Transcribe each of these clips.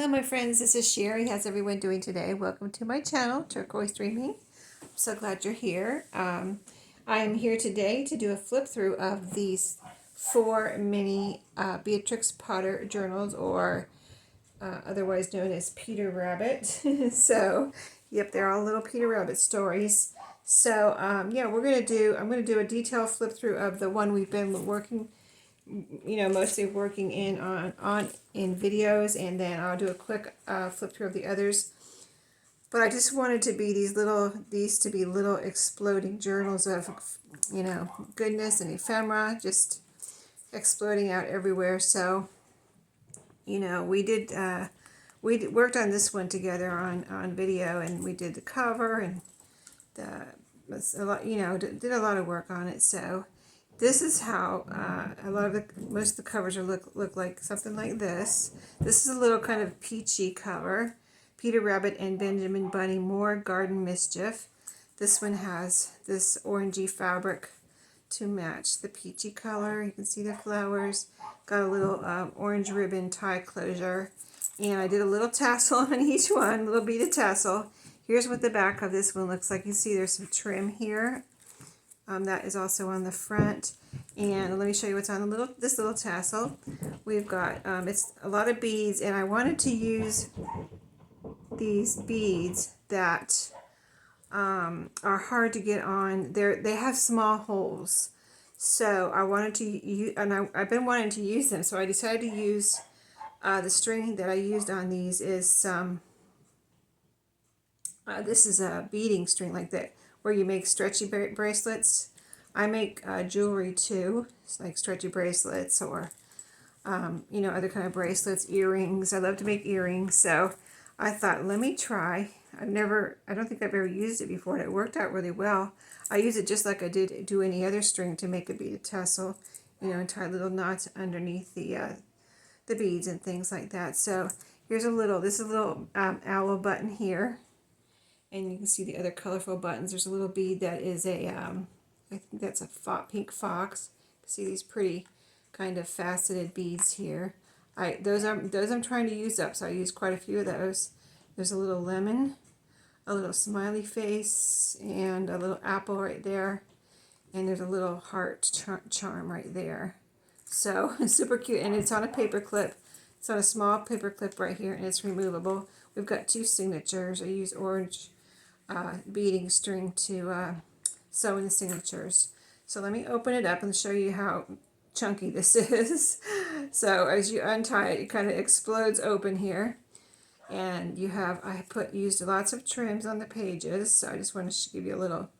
Hello my friends, this is Sheree. How's everyone doing today? Welcome to my channel, Turquoise Dreaming. I'm so glad you're here. I am here today to do a flip through of these 4 mini Beatrix Potter journals, or otherwise known as Peter Rabbit. So, yep, they're all little Peter Rabbit stories. So, yeah, I'm going to do a detailed flip through of the one we've been working, mostly working in videos, and then I'll do a quick flip through of the others. But I just wanted to be these to be little exploding journals of, goodness and ephemera, just exploding out everywhere. So, we worked on this one together on video, and we did the cover and did a lot of work on it. So this is how most of the covers look like, something like this. This is a little kind of peachy cover. Peter Rabbit and Benjamin Bunny, More Garden Mischief. This one has this orangey fabric to match the peachy color. You can see the flowers. Got a little orange ribbon tie closure. And I did a little tassel on each one, a little beaded tassel. Here's what the back of this one looks like. You see there's some trim here. That is also on the front. And let me show you what's on this little tassel. We've got, it's a lot of beads, and I wanted to use these beads that are hard to get on. They have small holes. So I wanted to use, and I've been wanting to use them, so I decided to use the string that I used on these is some, this is a beading string like that, where you make stretchy bracelets. I make jewelry too, it's like stretchy bracelets, or other kind of bracelets, earrings. I love to make earrings, so I thought, let me try. I don't think I've ever used it before, and it worked out really well. I use it just like I do any other string to make a beaded tassel, and tie little knots underneath the beads and things like that. So here's this is a little owl button here. And you can see the other colorful buttons. There's a little bead that is I think that's a pink fox. You can see these pretty kind of faceted beads here. Those I'm trying to use up, so I used quite a few of those. There's a little lemon, a little smiley face, and a little apple right there. And there's a little heart charm right there. So super cute, and it's on a paper clip. It's on a small paper clip right here, and it's removable. We've got 2 signatures. I use orange beading string to sew in the signatures. So let me open it up and show you how chunky this is. So as you untie it, it kind of explodes open here. And I used lots of trims on the pages, so I just wanted to give you a little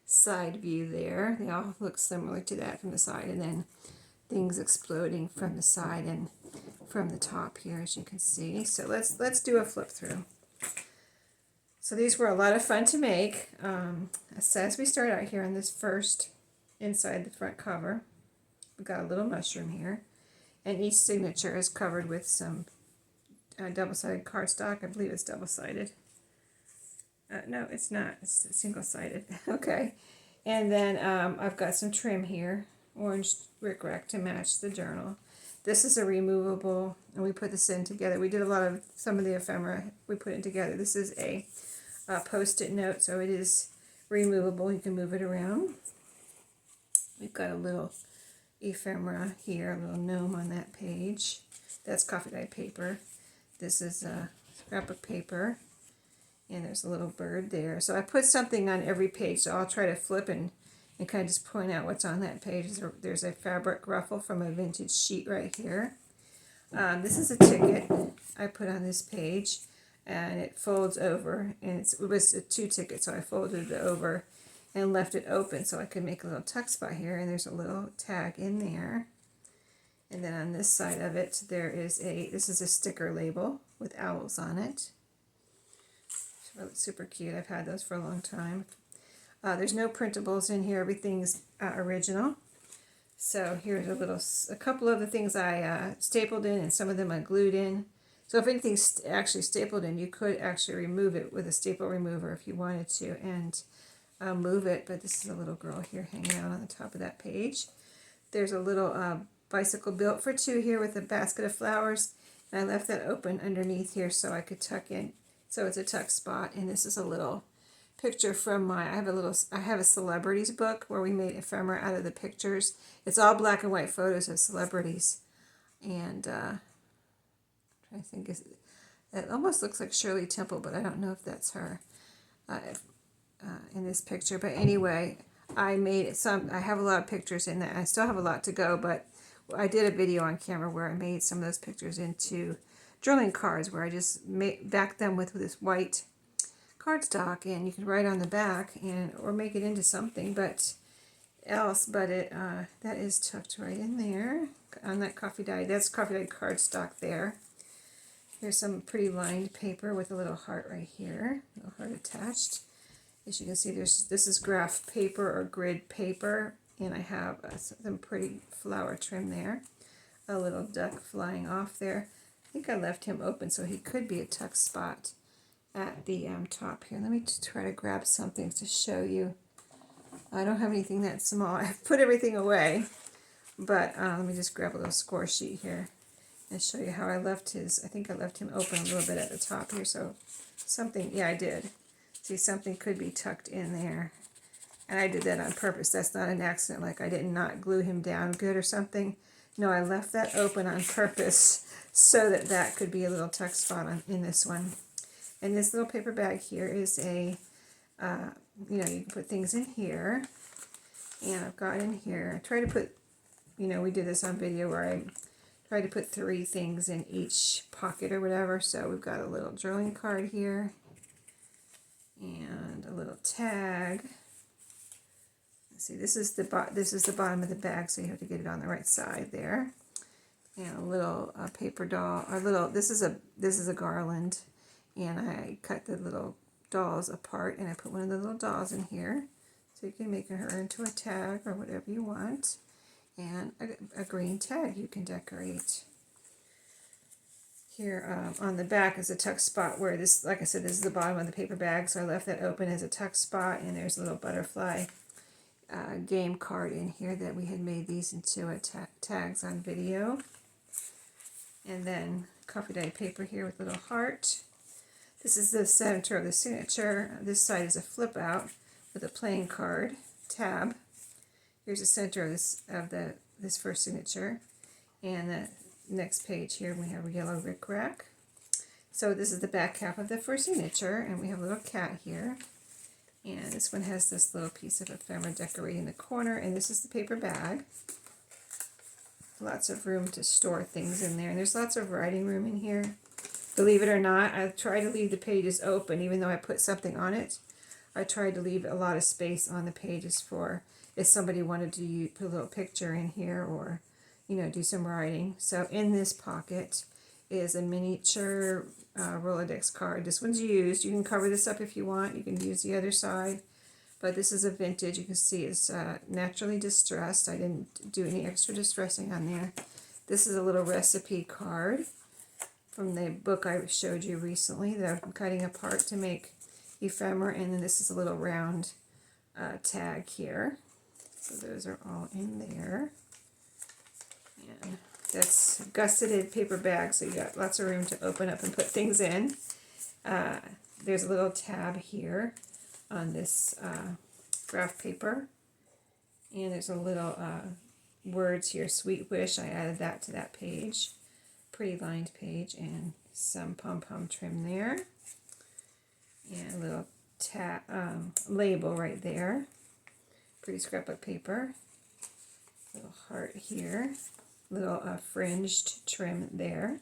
side view there. They all look similar to that from the side, and then things exploding from the side and from the top here, as you can see. So let's do a flip through. So these were a lot of fun to make. So as we start out here on this first inside the front cover, we've got a little mushroom here, and each signature is covered with some double-sided cardstock. I believe it's double-sided. No, it's not. It's single-sided. Okay. And then I've got some trim here, orange rickrack to match the journal. This is a removable, and we put this in together. We did some of the ephemera. We put it together. This is a post-it note, so it is removable. You can move it around. We've got a little ephemera here, a little gnome on that page. That's coffee dyed paper. This is a scrap of paper, and there's a little bird there. So I put something on every page, so I'll try to flip and kind of just point out what's on that page. There's a fabric ruffle from a vintage sheet right here. This is a ticket I put on this page, and it folds over, and it was a 2 ticket, so I folded it over and left it open so I could make a little tuck spot here, and there's a little tag in there. And then on this side of it, this is a sticker label with owls on it. It's super cute. I've had those for a long time. There's no printables in here. Everything's original. So here's a couple of the things I stapled in, and some of them I glued in. So if anything's actually stapled in, you could actually remove it with a staple remover if you wanted to, and move it. But this is a little girl here hanging out on the top of that page. There's a little bicycle built for 2 here with a basket of flowers, And I left that open underneath here so I could tuck in. So it's a tuck spot. And this is a little picture from I have a celebrities book where we made ephemera out of the pictures. It's all black and white photos of celebrities. And I think it almost looks like Shirley Temple, but I don't know if that's her in this picture. But anyway, I made some. I have a lot of pictures in that. I still have a lot to go, but I did a video on camera where I made some of those pictures into journaling cards, where I just backed them with this white cardstock, and you can write on the back or make it into something else. But that is tucked right in there on that coffee dye. That's coffee dye cardstock there. Here's some pretty lined paper with a little heart right here, a little heart attached. As you can see, this is graph paper or grid paper, and I have some pretty flower trim there. A little duck flying off there. I think I left him open so he could be a tuck spot at the top here. Let me try to grab something to show you. I don't have anything that small. I've put everything away, but let me just grab a little score sheet here and show you how I left I think I left him open a little bit at the top here, so something, yeah, I did. See, something could be tucked in there. And I did that on purpose. That's not an accident, like I did not glue him down good or something. No, I left that open on purpose so that could be a little tuck spot in this one. And this little paper bag here is you can put things in here. And I've got in here, I try to put, we did this on video where I tried to put 3 things in each pocket or whatever. So we've got a little journaling card here and a little tag. Let's see, this is the bottom of the bag, so you have to get it on the right side there. And a little paper doll, this is a garland, and I cut the little dolls apart, and I put one of the little dolls in here, so you can make her into a tag or whatever you want. And a green tag you can decorate. Here on the back is a tuck spot where this, like I said, this is the bottom of the paper bag, so I left that open as a tuck spot, and there's a little butterfly game card in here that we had made these into tags on video. And then coffee dye paper here with a little heart. This is the center of the signature. This side is a flip out with a playing card tab. Here's the center of this first signature, and the next page here we have a yellow rickrack. So this is the back half of the first signature, and we have a little cat here. And this one has this little piece of ephemera decorating the corner, and this is the paper bag. Lots of room to store things in there, and there's lots of writing room in here. Believe it or not, I try to leave the pages open, even though I put something on it. I tried to leave a lot of space on the pages for if somebody wanted to put a little picture in here or, do some writing. So in this pocket is a miniature Rolodex card. This one's used. You can cover this up if you want. You can use the other side. But this is a vintage. You can see it's naturally distressed. I didn't do any extra distressing on there. This is a little recipe card from the book I showed you recently that I'm cutting apart to make ephemera. And then this is a little round tag here. So those are all in there. And that's gusseted paper bag, so you got lots of room to open up and put things in. There's a little tab here on this graph paper. And there's a little words here, sweet wish. I added that to that page. Pretty lined page, and some pom-pom trim there. And a little label right there. Pretty scrapbook paper. Little heart here. Little fringed trim there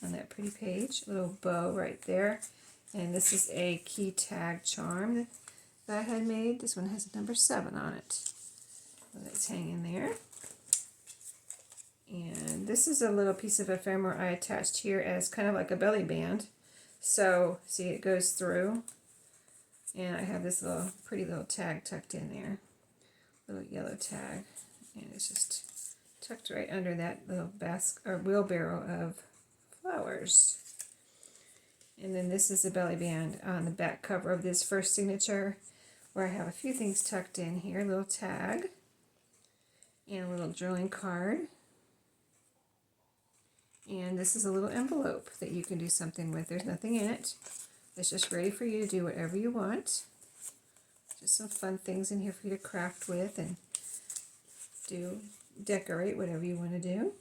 on that pretty page. Little bow right there. And this is a key tag charm that I had made. This one has number 7 on it. So that's hanging there. And this is a little piece of ephemera I attached here as kind of like a belly band. So, see, it goes through. And I have this pretty little tag tucked in there. Little yellow tag. And it's just tucked right under that little basket or wheelbarrow of flowers. And then this is the belly band on the back cover of this first signature, where I have a few things tucked in here. A little tag and a little drawing card. And this is a little envelope that you can do something with. There's nothing in it. It's just ready for you to do whatever you want. Just some fun things in here for you to craft with and decorate whatever you want to do.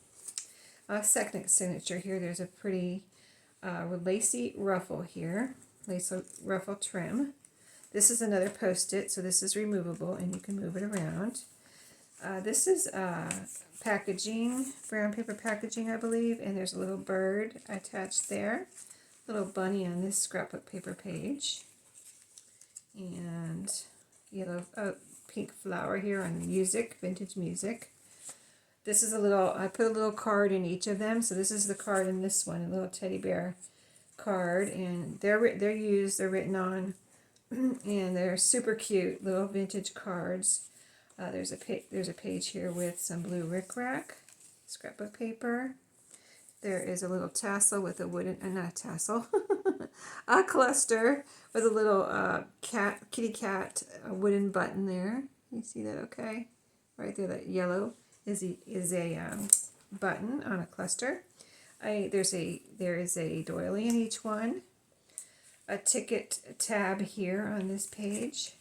Second signature here, there's a pretty lacy ruffle here, lace ruffle trim. This is another post-it, so this is removable and you can move it around. This is packaging, brown paper packaging, I believe, and there's a little bird attached there, little bunny on this scrapbook paper page, and yellow, pink flower here on music, vintage music. This is a little, I put a little card in each of them, so this is the card in this one, a little teddy bear card, and they're written on, and they're super cute little vintage cards. There's a page here with some blue rickrack, scrapbook paper. There is a little tassel with a wooden, not a tassel, a cluster with a little kitty cat wooden button there. You see that okay? Right there, that yellow is a button on a cluster. There is a doily in each one. A ticket tab here on this page.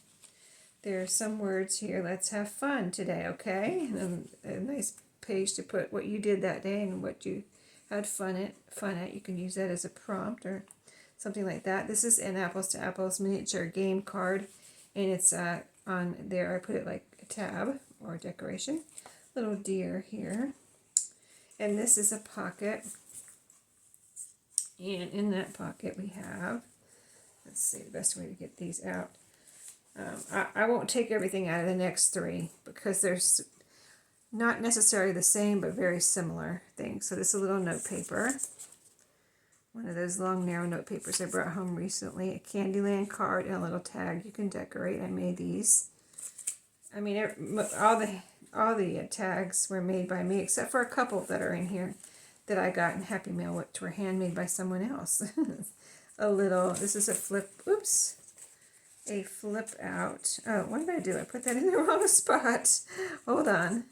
There's some words here. Let's have fun today, okay? And a nice page to put what you did that day and what you had fun at. You can use that as a prompt or something like that. This is an Apples to Apples miniature game card, and it's on there. I put it like a tab or a decoration. Little deer here. And this is a pocket. And in that pocket we have, let's see the best way to get these out. I won't take everything out of the next three because there's not necessarily the same but very similar things. So this is a little note paper. One of those long narrow note papers I brought home recently. A Candyland card and a little tag you can decorate. I made these. I mean, all the tags were made by me except for a couple that are in here that I got in Happy Mail, which were handmade by someone else. This is a flip, oops. A flip out. Oh, what did I do? I put that in the wrong spot. Hold on.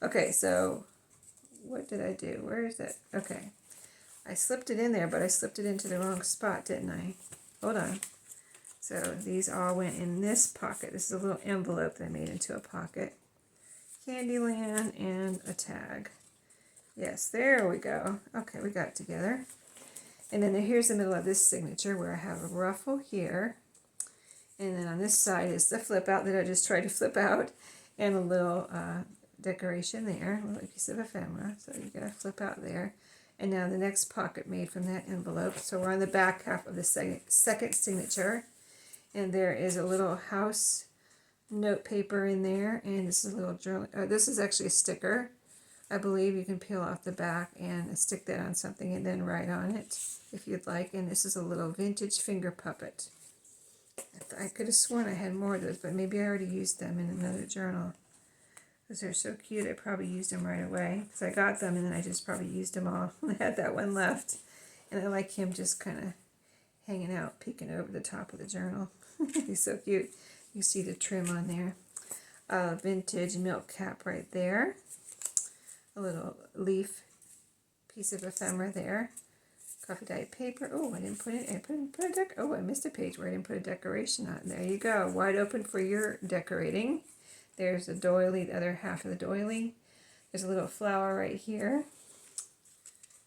Okay, so what did I do? Where is it? Okay. I slipped it in there, but I slipped it into the wrong spot, didn't I? Hold on. So these all went in this pocket. This is a little envelope that I made into a pocket. Candyland and a tag. Yes, there we go. Okay, we got it together. And then here's the middle of this signature where I have a ruffle here. And then on this side is the flip out that I just tried to flip out, and a little decoration there, a little piece of ephemera. So you got a flip out there. And now the next pocket made from that envelope. So we're on the back half of the second signature. And there is a little house note paper in there. And this is a little journal. This is actually a sticker. I believe you can peel off the back and stick that on something and then write on it if you'd like. And this is a little vintage finger puppet. I could have sworn I had more of those, but maybe I already used them in another journal. Because they're so cute, I probably used them right away. Because I got them and then I just probably used them all. I had that one left. And I like him just kind of hanging out, peeking over the top of the journal. He's so cute. You see the trim on there. Vintage milk cap right there. A little leaf piece of ephemera there. Coffee dyed paper. Oh, I didn't put it. I missed a page where I didn't put a decoration on. There you go. Wide open for your decorating. There's a doily, the other half of the doily. There's a little flower right here.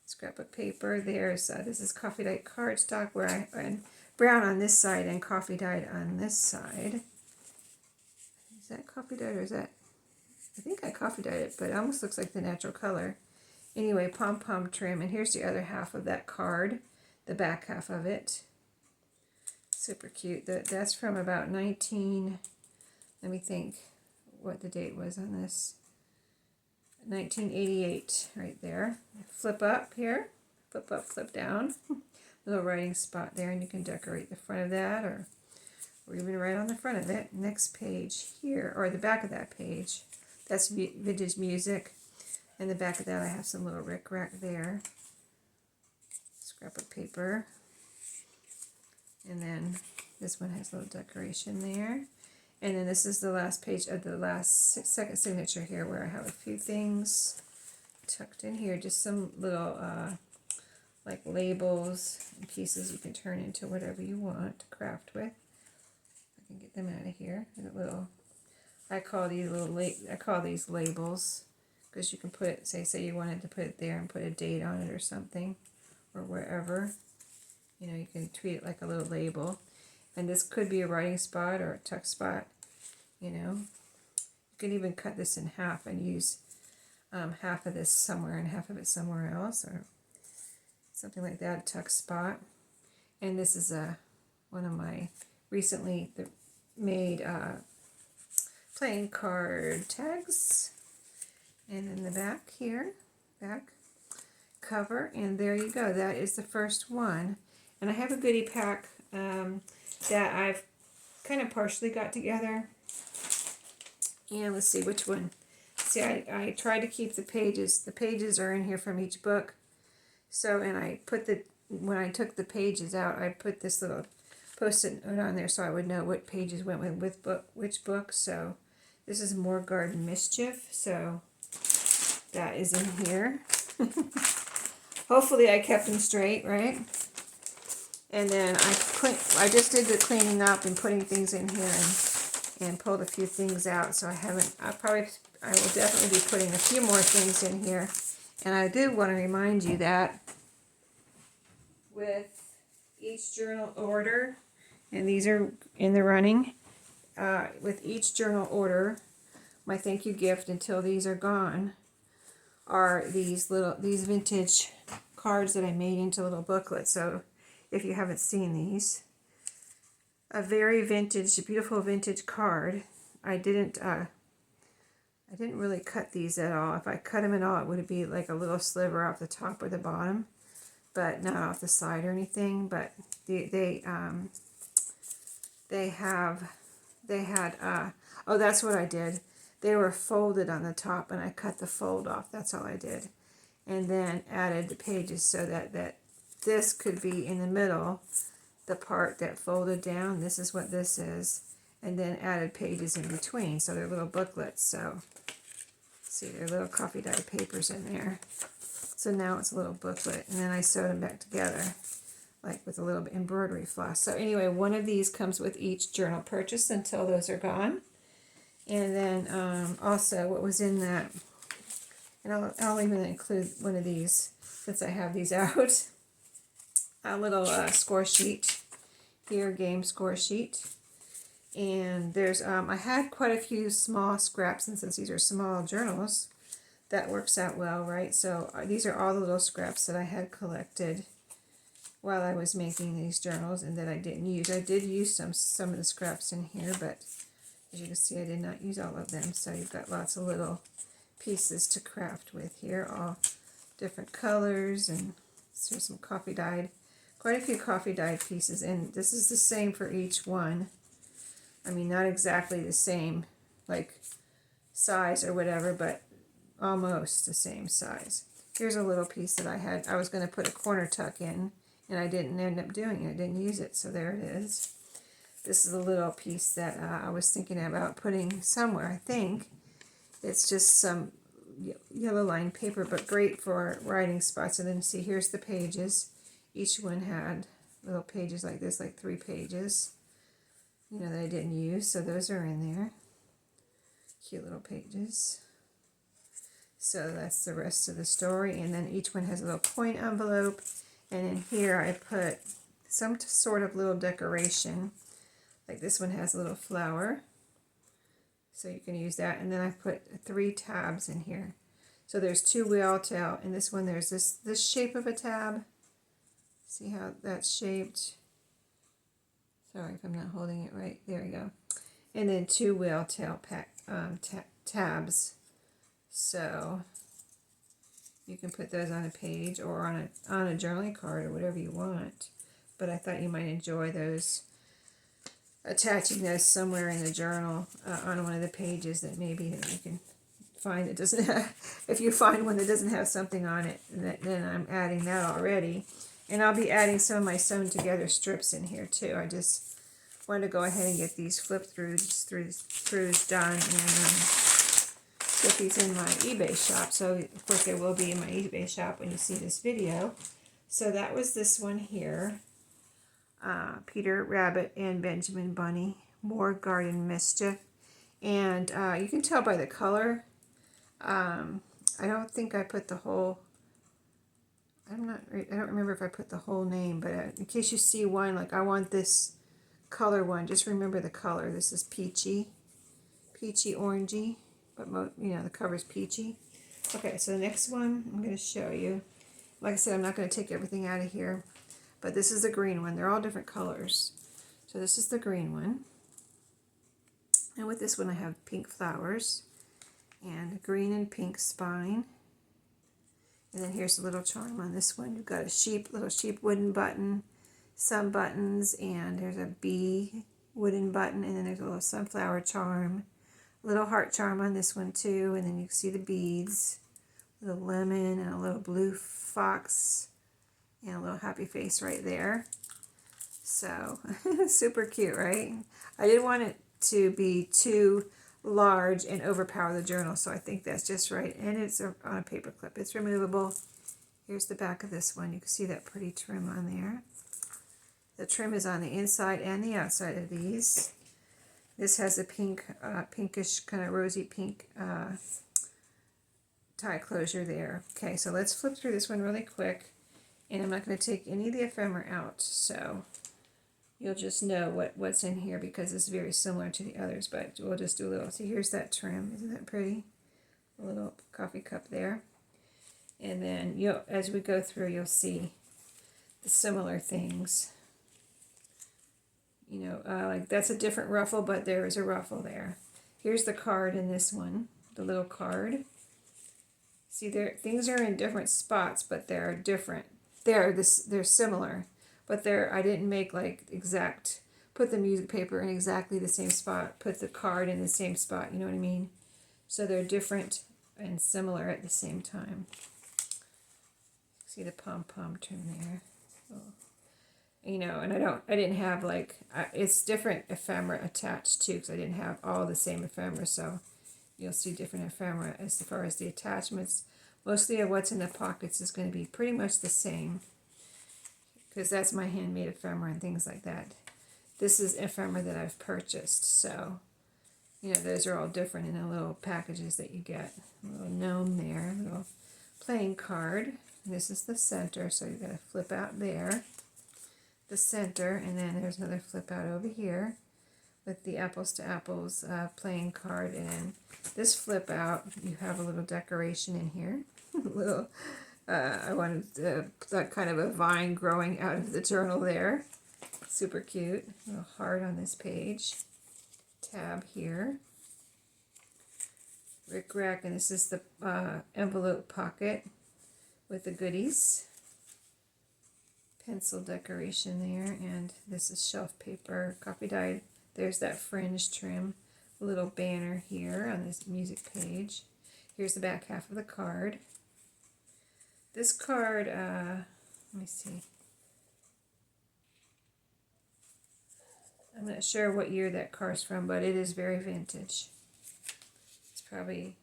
Scrapbook paper. There's this is coffee dyed cardstock where and brown on this side and coffee dyed on this side. Is that coffee dyed or is that? I think I coffee dyed it, but it almost looks like the natural color. Anyway, pom-pom trim, and here's the other half of that card, the back half of it. Super cute. That's from about let me think what the date was on this. 1988, right there. Flip up here, flip up, flip down. Little writing spot there, and you can decorate the front of that or even right on the front of it. Next page here, or the back of that page. That's vintage music. In the back of that, I have some little rickrack there. Scrapbook paper. And then this one has a little decoration there. And then this is the last page of the second signature here where I have a few things tucked in here. Just some little like labels and pieces you can turn into whatever you want to craft with. I can get them out of here. A little, I call these labels, because you can put it, say you wanted to put it there and put a date on it or something, or wherever. You know, you can treat it like a little label. And this could be a writing spot or a tuck spot, you know. You can even cut this in half and use half of this somewhere and half of it somewhere else, or something like that, a tuck spot. And this is one of my recently made playing card tags. And in the back here, back cover, and there you go. That is the first one. And I have a goodie pack that I've kind of partially got together. And let's see which one. See, I tried to keep the pages. The pages are in here from each book. So, and I put when I took the pages out, I put this little post-it note on there so I would know what pages went with which book. So, this is More Garden Mischief. So, that is in here. Hopefully I kept them straight, right? And then I just did the cleaning up and putting things in here and pulled a few things out. So I will definitely be putting a few more things in here. And I do want to remind you that with each journal order, and these are in the running, with each journal order, my thank you gift until these are gone are these vintage cards that I made into little booklets. So if you haven't seen these, a very vintage, beautiful vintage card. I didn't really cut these at all. If I cut them at all, it would be like a little sliver off the top or the bottom, but not off the side or anything. But they had oh, that's what I did. They were folded on the top, and I cut the fold off. That's all I did, and then added the pages so that this could be in the middle, the part that folded down. This is what this is, and then added pages in between. So they're little booklets. So see, there are little coffee dyed papers in there. So now it's a little booklet, and then I sewed them back together, like with a little bit embroidery floss. So anyway, one of these comes with each journal purchase until those are gone. And then also what was in that, and I'll even include one of these since I have these out. A little score sheet here, game score sheet. And there's, I had quite a few small scraps, and since these are small journals, that works out well, right? So these are all the little scraps that I had collected while I was making these journals and that I didn't use. I did use some of the scraps in here, but as you can see, I did not use all of them. So you've got lots of little pieces to craft with here, all different colors, and here's some coffee dyed, quite a few coffee dyed pieces, and this is the same for each one. I mean, not exactly the same, like size or whatever, but almost the same size. Here's a little piece that I was going to put a corner tuck in, and I didn't end up doing it. I didn't use it, so there it is. This is a little piece that I was thinking about putting somewhere, I think. It's just some yellow lined paper, but great for writing spots. And then see, here's the pages. Each one had little pages like this, like 3 pages, you know, that I didn't use. So those are in there. Cute little pages. So that's the rest of the story. And then each one has a little coin envelope. And in here I put some sort of little decoration. Like this one has a little flower, so you can use that. And then I put 3 tabs in here. So there's 2 whale tail, and this one there's this shape of a tab. See how that's shaped? Sorry if I'm not holding it right. There we go. And then 2 whale tail tabs. So you can put those on a page or on a journaling card or whatever you want. But I thought you might enjoy those, attaching those somewhere in the journal on one of the pages that maybe you can find that doesn't have, if you find one that doesn't have something on it, then I'm adding that already. And I'll be adding some of my sewn together strips in here too. I just wanted to go ahead and get these flip throughs done and get these in my eBay shop. So of course they will be in my eBay shop when you see this video. So that was this one here. Peter Rabbit and Benjamin Bunny. More Garden Mischief. And you can tell by the color. I don't think I put the whole... I don't remember if I put the whole name, but in case you see one, like I want this color one, just remember the color. This is peachy orangey, but the cover's peachy. Okay, so the next one I'm going to show you. Like I said, I'm not going to take everything out of here, but this is the green one. They're all different colors. So this is the green one. And with this one I have pink flowers and a green and pink spine. And then here's a little charm on this one. You've got a little sheep wooden button, some buttons, and there's a bee wooden button, and then there's a little sunflower charm, a little heart charm on this one too, and then you can see the beads, a little lemon and a little blue fox, and a little happy face right there. So, super cute, right? I didn't want it to be too large and overpower the journal, so I think that's just right. And it's on a paper clip. It's removable. Here's the back of this one. You can see that pretty trim on there. The trim is on the inside and the outside of these. This has a pink, pinkish, kind of rosy pink tie closure there. Okay, so let's flip through this one really quick. And I'm not going to take any of the ephemera out, so you'll just know what's in here because it's very similar to the others, but we'll just do a little. See, here's that trim. Isn't that pretty? A little coffee cup there. And then as we go through, you'll see the similar things. Like that's a different ruffle, but there is a ruffle there. Here's the card in this one, the little card. See, things are in different spots, but they're different. They're similar. But I didn't make put the music paper in exactly the same spot, put the card in the same spot, you know what I mean? So they're different and similar at the same time. See the pom-pom trim there. And I didn't have it's different ephemera attached too, because I didn't have all the same ephemera, so you'll see different ephemera as far as the attachments. Mostly of what's in the pockets is going to be pretty much the same, because that's my handmade ephemera and things like that. This is ephemera that I've purchased, so those are all different in the little packages that you get. A little gnome there, a little playing card. This is the center, so you've got to flip out there, the center, and then there's another flip out over here with the apples to apples playing card. And this flip out, you have a little decoration in here. Little, I wanted that kind of a vine growing out of the journal there. Super cute. A little heart on this page. Tab here. Rick Rack, and this is the envelope pocket with the goodies. Pencil decoration there, and this is shelf paper, copy dyed. There's that fringe trim. A little banner here on this music page. Here's the back half of the card. This card, let me see. I'm not sure what year that card's from, but it is very vintage. It's probably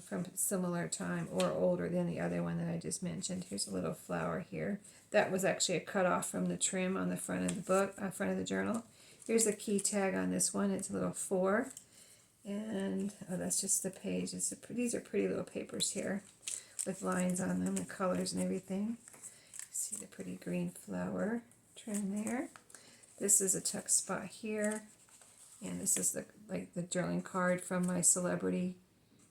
from a similar time or older than the other one that I just mentioned. Here's a little flower here. That was actually a cut off from the trim on the front of the book, front of the journal. Here's the key tag on this one. It's a little 4. And, that's just the page. These are pretty little papers here with lines on them and colors and everything. See the pretty green flower trim there. This is a tuck spot here. And this is the journaling card from my celebrity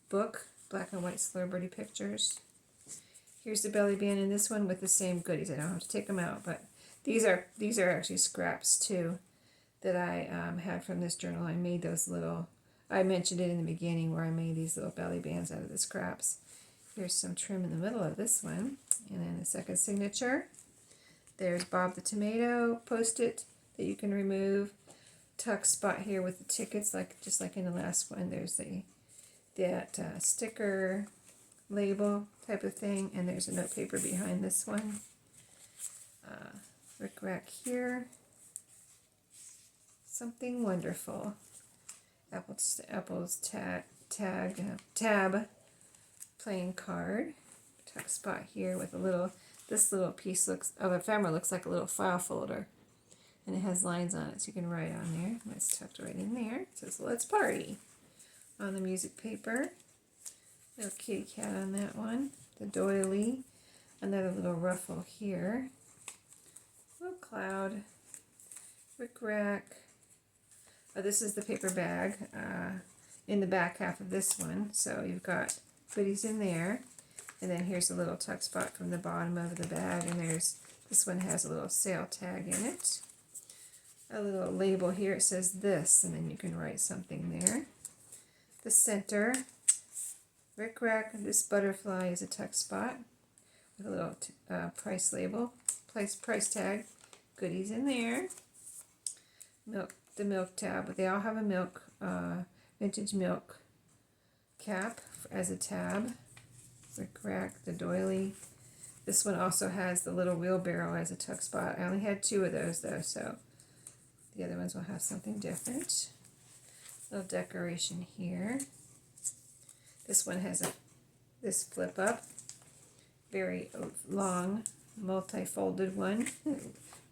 book, black and white celebrity pictures. Here's the belly band in this one with the same goodies. I don't have to take them out, but these are actually scraps too that I had from this journal. I made those little, I mentioned it in the beginning where I made these little belly bands out of the scraps. Here's some trim in the middle of this one, and then the second signature. There's Bob the Tomato post-it that you can remove. Tuck spot here with the tickets, just like in the last one. There's that sticker label type of thing, and there's a note paper behind this one. Rick Rack here. Something wonderful. Apples tab playing card. Tuck spot here with the this little piece of ephemera looks like a little file folder. And it has lines on it, so you can write on there. That's tucked right in there. It says, let's party. On the music paper, little kitty cat on that one. The doily, another little ruffle here. Little cloud, rick rack. Oh, this is the paper bag in the back half of this one. So you've got goodies in there. And then here's a little tuck spot from the bottom of the bag. And there's, this one has a little sale tag in it. A little label here, it says this, and then you can write something there. The center, rick rack, this butterfly is a tuck spot with a little price label, price tag, goodies in there. Milk, the milk tab, but they all have a milk, vintage milk cap as a tab. Rick rack, the doily. This one also has the little wheelbarrow as a tuck spot. I only had 2 of those though, so the other ones will have something different. Little decoration here. This one has this flip up, very long, multi-folded one.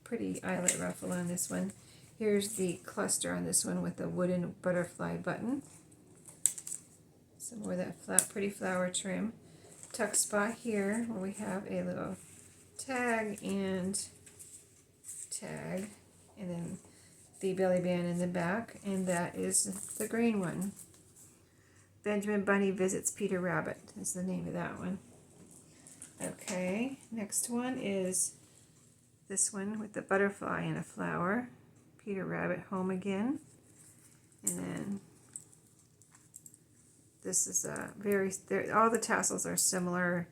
Pretty eyelet ruffle on this one. Here's the cluster on this one with the wooden butterfly button. Some more of that pretty flower trim. Tuck spot here where we have a little tag, and then the belly band in the back, and that is the green one. Benjamin Bunny Visits Peter Rabbit is the name of that one. Okay, next one is this one with the butterfly and a flower. Peter Rabbit Home Again. And then this is all the tassels are similar.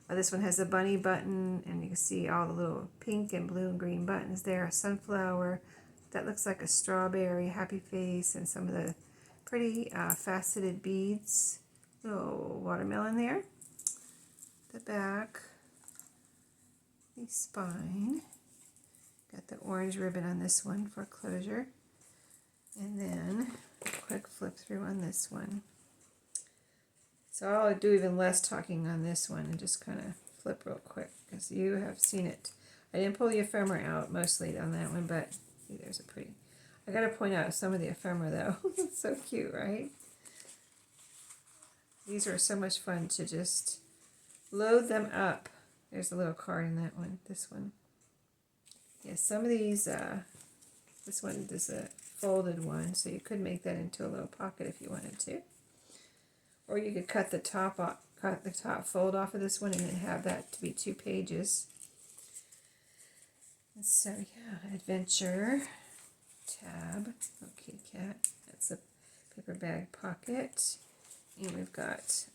This one has a bunny button, and you can see all the little pink and blue and green buttons there. A sunflower. That looks like a strawberry, happy face, and some of the pretty faceted beads. Little watermelon there. The back, the spine. Got the orange ribbon on this one for closure. And then a quick flip through on this one. So I'll do even less talking on this one and just kind of flip real quick because you have seen it. I didn't pull the ephemera out mostly on that one, but there's a pretty, I gotta point out some of the ephemera though. It's so cute, right? These are so much fun to just load them up. There's a little card in that one, this one. Yeah, some of these, this one is a folded one, so you could make that into a little pocket if you wanted to. Or you could cut the top fold off of this one and then have that to be 2 pages. So yeah, adventure tab, oh kitty cat, that's a paper bag pocket, and we've got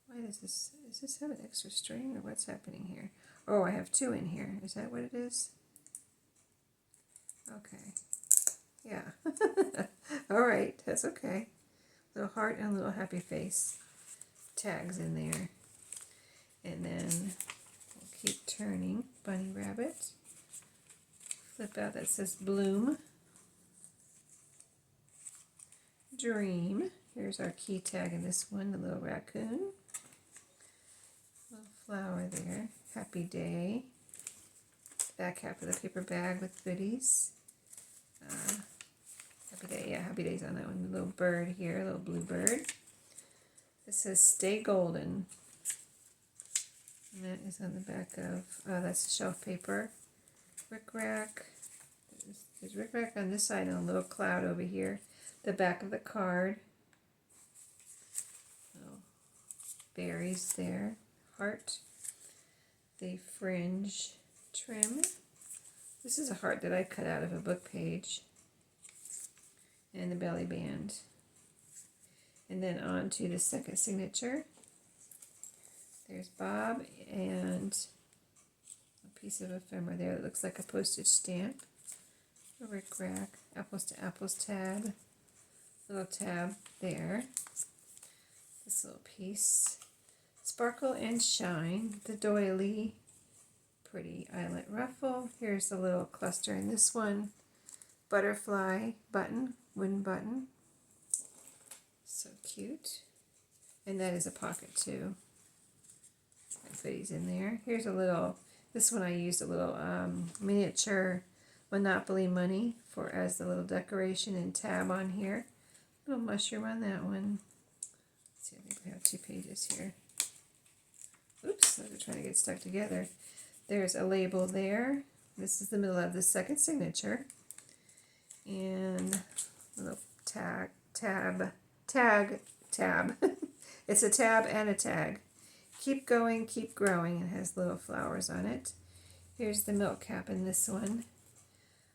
why does this have an extra string, or what's happening here? Oh, I have 2 in here, is that what it is? Okay, yeah, alright, that's okay. Little heart and a little happy face tags in there, and then keep turning. Bunny rabbit. Flip out that says bloom. Dream. Here's our key tag in this one, the little raccoon. Little flower there. Happy day. Back half of the paper bag with goodies. Happy day, yeah, happy days on that one. The little bird here, a little blue bird. It says stay golden. And that is on the back of, that's shelf paper. Rick rack. There's rick rack on this side and a little cloud over here. The back of the card. Little berries there. Heart. The fringe trim. This is a heart that I cut out of a book page. And the belly band. And then on to the second signature. There's Bob and a piece of ephemera there that looks like a postage stamp. A rick rack, apples to apples tab, little tab there. This little piece. Sparkle and shine, the doily, pretty eyelet ruffle. Here's the little cluster in this one. Butterfly button, wooden button. So cute. And that is a pocket too. goodies in there. Here's a little, this one I used a little miniature Monopoly money for as the little decoration and tab on here. Little mushroom on that one. Let's see, I think we have 2 pages here. Oops, those are trying to get stuck together. There's a label there. This is the middle of the second signature. And a little tab. It's a tab and a tag. Keep going, keep growing. It has little flowers on it. Here's the milk cap in this one.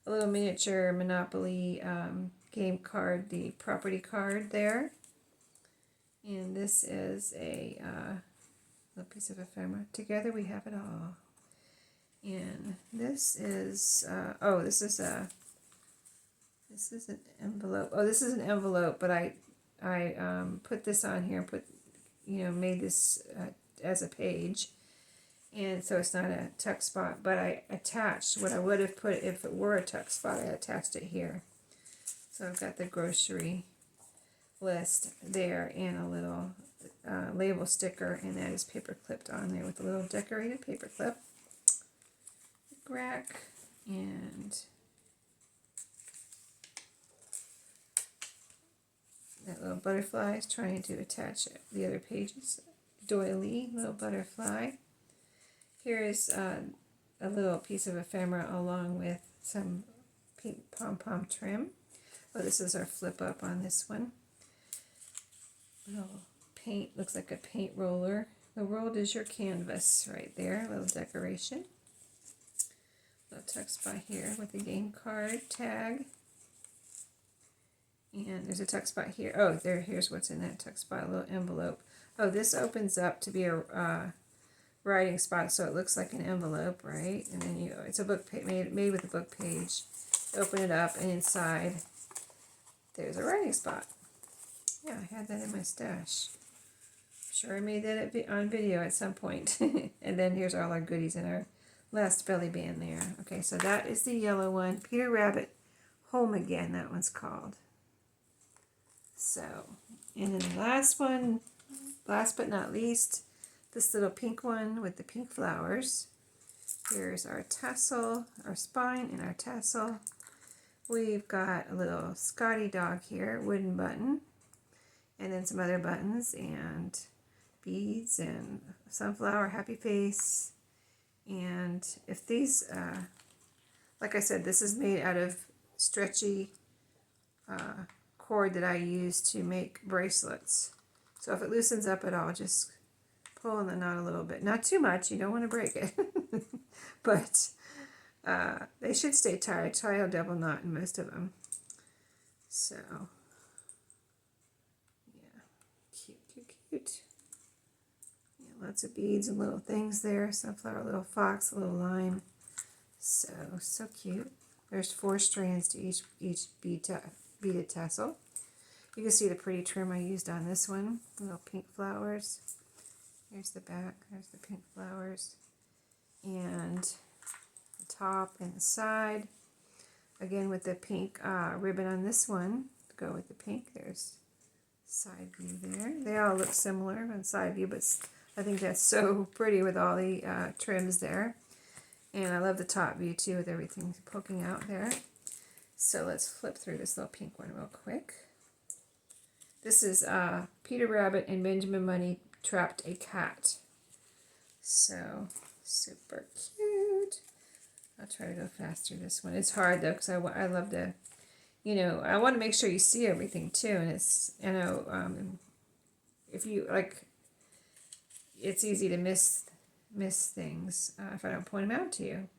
A little miniature Monopoly game card, the property card there. And this is a little piece of ephemera. Together we have it all. And this is, this is an envelope. Oh, this is an envelope, but I put this on here and made this as a page. And so it's not a tuck spot, but I attached what I would have put if it were a tuck spot. I attached it here. So I've got the grocery list there and a little label sticker, and that is paper clipped on there with a little decorated paper clip. Rack and that little butterfly is trying to attach the other pages. Doily, little butterfly. Here is a little piece of ephemera along with some pink pom-pom trim. Oh, this is our flip up on this one. Little paint, looks like a paint roller. The world is your canvas right there, little decoration. Little tuck spot here with the game card tag. And there's a tuck spot here. Oh, here's what's in that tuck spot, a little envelope. Oh, this opens up to be a writing spot, so it looks like an envelope, right? And then it's a book page, made with a book page. Open it up, and inside there's a writing spot. Yeah, I had that in my stash. I'm sure I made that on video at some point. And then here's all our goodies in our last belly band there. Okay, so that is the yellow one. Peter Rabbit Home Again, that one's called. So, and then the last one, last but not least, this little pink one with the pink flowers. Here's our tassel, our spine and our tassel. We've got a little Scotty dog here, wooden button, and then some other buttons and beads and sunflower, happy face. And if these, like I said, this is made out of stretchy cord that I use to make bracelets. So if it loosens up at all, just pull in the knot a little bit. Not too much, you don't want to break it. But they should stay tied. Tie a double knot in most of them. So, yeah, cute. Yeah, lots of beads and little things there. Sunflower, little fox, a little lime. So cute. There's 4 strands to each beaded tassel. You can see the pretty trim I used on this one. Little pink flowers. Here's the back. There's the pink flowers. And the top and the side. Again with the pink ribbon on this one. To go with the pink. There's side view there. They all look similar on side view, but I think that's so pretty with all the trims there. And I love the top view too with everything poking out there. So let's flip through this little pink one real quick. This is Peter Rabbit and Benjamin Money Trapped a Cat. So super cute. I'll try to go faster this one. It's hard though because I love to, I want to make sure you see everything too. And it's, if you like, it's easy to miss things if I don't point them out to you.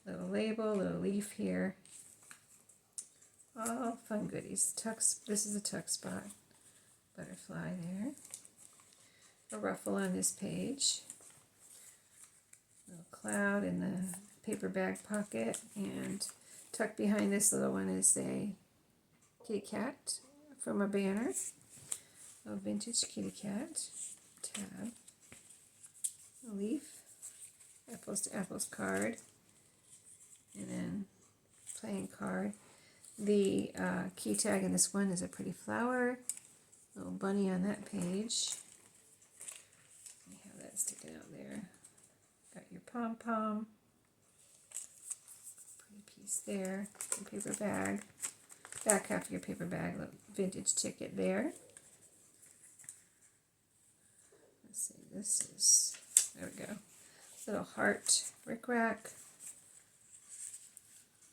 Little label, little leaf here. All fun goodies. This is a tuck spot. Butterfly there. A ruffle on this page. Little cloud in the paper bag pocket. And tucked behind this little one is a kitty cat from a banner. A vintage kitty cat. Tab. A leaf. Apples to apples card. And then playing card. The key tag in this one is a pretty flower. Little bunny on that page. We have that sticking out there. pom-pom. Pretty piece there. The paper bag. Back half of your paper bag. Little vintage ticket there. Let's see. This is, there we go. Little heart rickrack.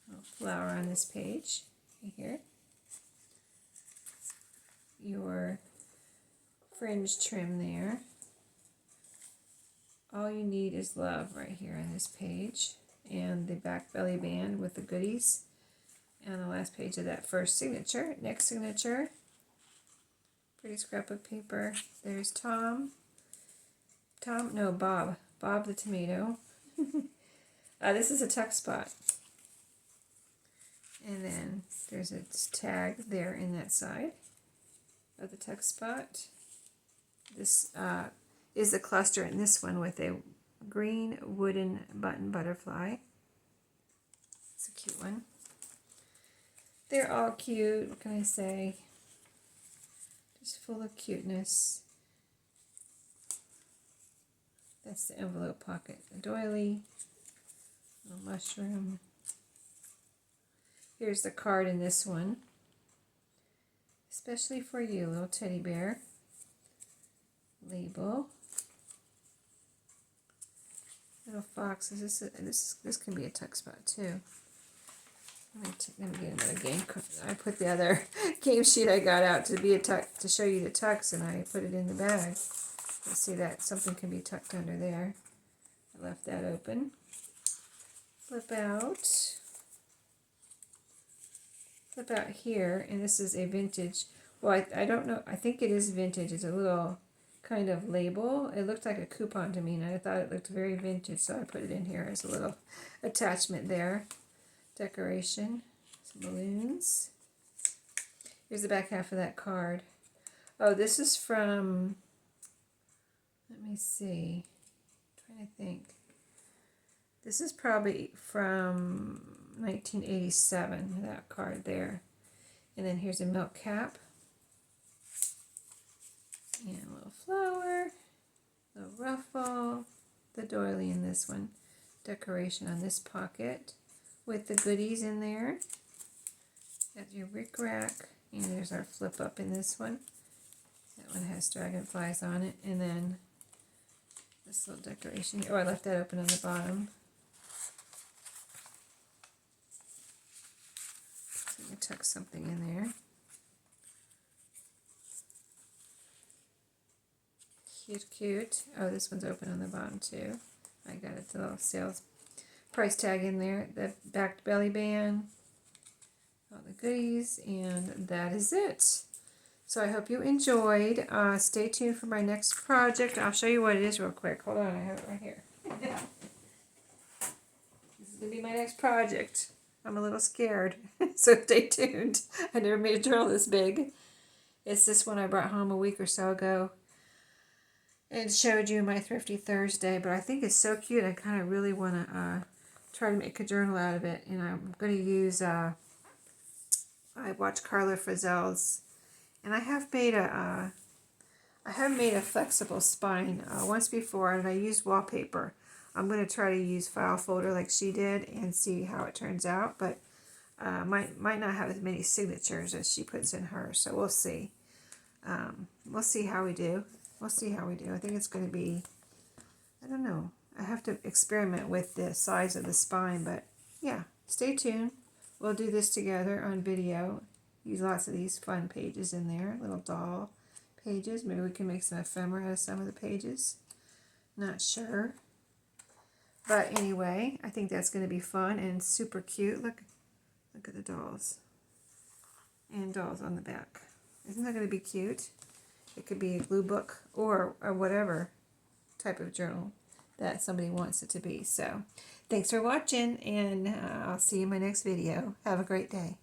Little flower on this page. Right here. Your fringe trim there. All you need is love right here on this page. And the back belly band with the goodies. And the last page of that first signature. Next signature. Pretty scrapbook paper. There's Tom. No, Bob. Bob the tomato. This is a tuck spot. And then there's a tag there in that side of the tuck spot. This is the cluster in this one with a green wooden button butterfly. It's a cute one. They're all cute, what can I say? Just full of cuteness. That's the envelope pocket. A doily, a mushroom. Here's the card in this one. Especially for you, little teddy bear. Label. Little foxes. This can be a tuck spot too. Let me get another game. I put the other game sheet I got out to be a tuck to show you the tucks, and I put it in the bag. Let's see that something can be tucked under there. I left that open. Flip out. Flip out here, and this is a vintage. Well, I don't know. I think it is vintage. It's a little kind of label. It looked like a coupon to me, and I thought it looked very vintage, so I put it in here as a little attachment there. Decoration. Some balloons. Here's the back half of that card. Oh, this is from, let me see. I'm trying to think. This is probably from 1987, that card there. And then here's a milk cap. And a little flower, a little ruffle, the doily in this one. Decoration on this pocket with the goodies in there. Got your rickrack, and there's our flip up in this one. That one has dragonflies on it. And then this little decoration here. Oh, I left that open on the bottom. So I'm going to tuck something in there. Cute, cute. Oh, this one's open on the bottom too. I got it, the little sales price tag in there. The back belly band. All the goodies. And that is it. So I hope you enjoyed. Stay tuned for my next project. I'll show you what it is real quick. Hold on, I have it right here. This is going to be my next project. I'm a little scared. So stay tuned. I never made a journal this big. It's this one I brought home a week or so ago. And showed you my Thrifty Thursday. But I think it's so cute. I kind of really want to try to make a journal out of it. And I'm going to use, I watched Carla Frizzell's. And I have made a flexible spine once before, and I used wallpaper. I'm going to try to use file folder like she did and see how it turns out, but might not have as many signatures as she puts in hers, so we'll see. We'll see how we do. We'll see how we do. I think it's going to be, I don't know. I have to experiment with the size of the spine, but yeah, stay tuned. We'll do this together on video. Use lots of these fun pages in there, little doll pages. Maybe we can make some ephemera out of some of the pages. Not sure. But anyway, I think that's going to be fun and super cute. Look at the dolls. And dolls on the back. Isn't that going to be cute? It could be a glue book or whatever type of journal that somebody wants it to be. So, thanks for watching, and I'll see you in my next video. Have a great day.